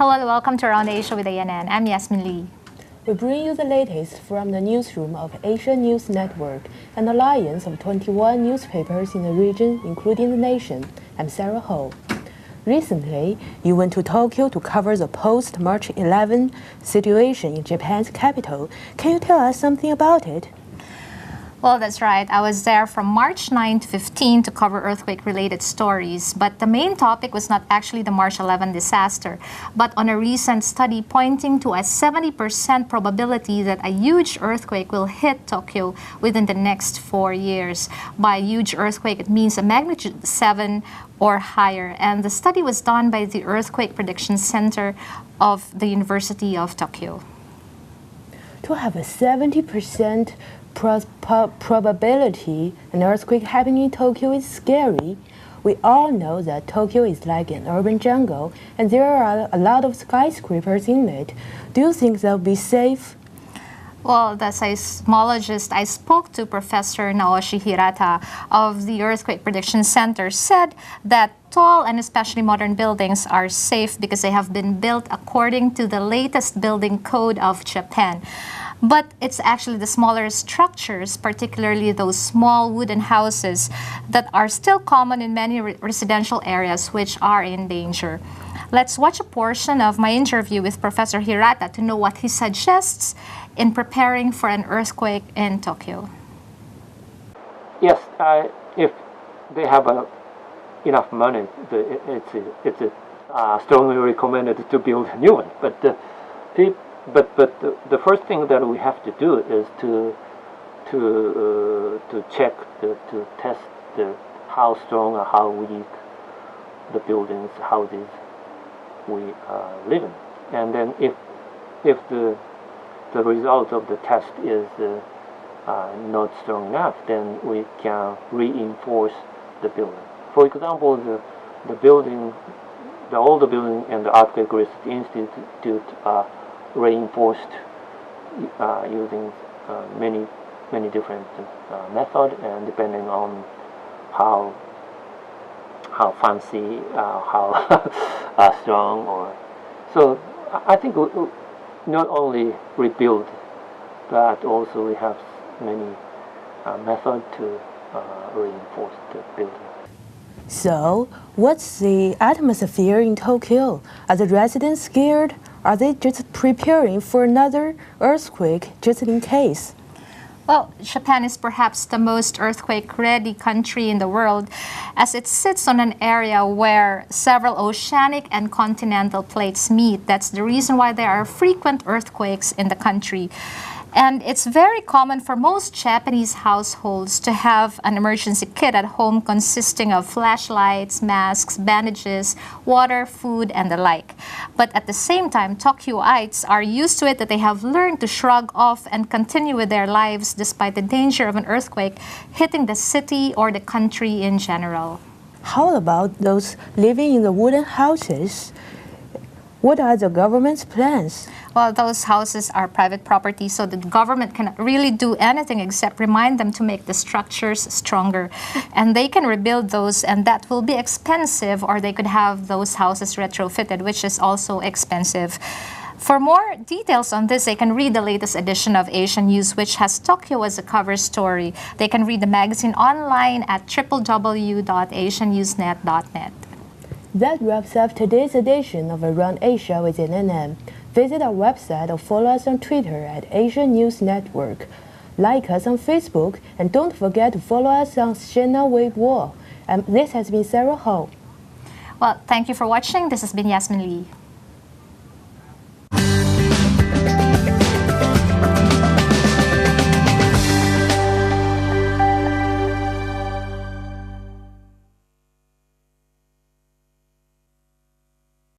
Hello and welcome to Around Asia with ANN. I'm Yasmin Lee. We bring you the latest from the newsroom of Asia News Network, an alliance of 21 newspapers in the region, including the nation. I'm Sarah Ho. Recently, you went to Tokyo to cover the post-March 11 situation in Japan's capital. Can you tell us something about it? Well, that's right. I was there from March 9 to 15 to cover earthquake-related stories. But the main topic was not actually the March 11 disaster, but on a recent study pointing to a 70% probability that a huge earthquake will hit Tokyo within the next 4 years. By huge earthquake, it means a magnitude 7 or higher. And the study was done by the Earthquake Prediction Center of the University of Tokyo. To have a 70% probability an earthquake happening in Tokyo is scary. We all know that Tokyo is like an urban jungle and there are a lot of skyscrapers in it. Do you think they'll be safe? Well, the seismologist I spoke to, Professor Naoshi Hirata of the Earthquake Prediction Center, said that tall and especially modern buildings are safe because they have been built according to the latest building code of Japan. But it's actually the smaller structures, particularly those small wooden houses, that are still common in many residential areas which are in danger. Let's watch a portion of my interview with Professor Hirata to know what he suggests in preparing for an earthquake in Tokyo. Yes, if they have enough money, it's strongly recommended to build a new one. But the first thing that we have to do is to check to test how strong or how weak the buildings, houses we live in, and then if the result of the test is not strong enough, then we can reinforce the building. For example, the older building and the Earthquake Risk Institute are reinforced using many different methods, and depending on how fancy, how strong, or so. I think we not only rebuild, but also we have many methods to reinforce the building. So, what's the atmosphere in Tokyo? Are the residents scared? Are they just preparing for another earthquake just in case? Well, Japan is perhaps the most earthquake-ready country in the world, as it sits on an area where several oceanic and continental plates meet. That's the reason why there are frequent earthquakes in the country. And it's very common for most Japanese households to have an emergency kit at home consisting of flashlights, masks, bandages, water, food, and the like. But at the same time, Tokyoites are used to it, that they have learned to shrug off and continue with their lives despite the danger of an earthquake hitting the city or the country in general. How about those living in the wooden houses? What are the government's plans? Well, those houses are private property, so the government cannot really do anything except remind them to make the structures stronger. And they can rebuild those, and that will be expensive, or they could have those houses retrofitted, which is also expensive. For more details on this, they can read the latest edition of Asia News, which has Tokyo as a cover story. They can read the magazine online at www.asianewsnet.net. That wraps up today's edition of Around Asia with ANN. Visit our website or follow us on Twitter at Asia News Network. Like us on Facebook, and don't forget to follow us on Sina Weibo. This has been Sarah Ho. Well, thank you for watching. This has been Yasmin Lee.